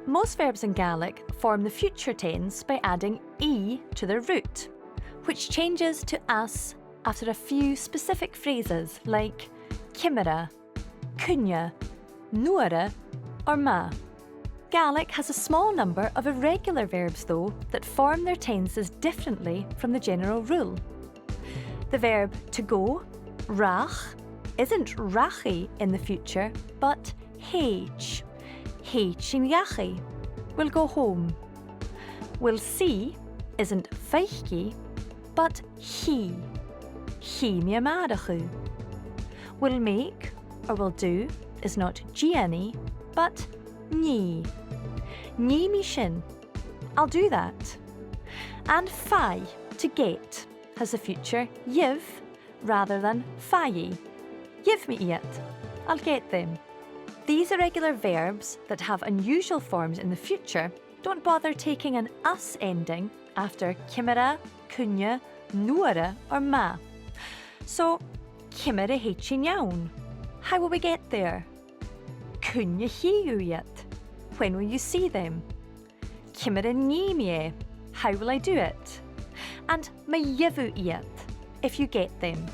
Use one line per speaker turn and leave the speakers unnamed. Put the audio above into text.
Most verbs in Gaelic form the future tense by adding E to their root, which changes to as after a few specific phrases like Chimera, Cunha, Nuara, or Ma. Gaelic has a small number of irregular verbs, though, that form their tenses differently from the general rule. The verb to go, rach, isn't rachi in the future, but héich. Héich in yachi, will go home. Will see isn't feichi, but he. Chì Mi'n Tìr. Will make or will do is not gianni, but ní. Ní mi sin, I'll do that. And fai, to get, has the future yiv rather than fayi. Give me it, I'll get them. These irregular verbs that have unusual forms in the future don't bother taking an us ending after Chimera, Cunha, Nuara or Ma. So, Chimera héichin iawn. How will we get there? Cunha hiú yet? When will you see them? Chimera ní mie. How will I do it? And ma yivu yet? If you get them.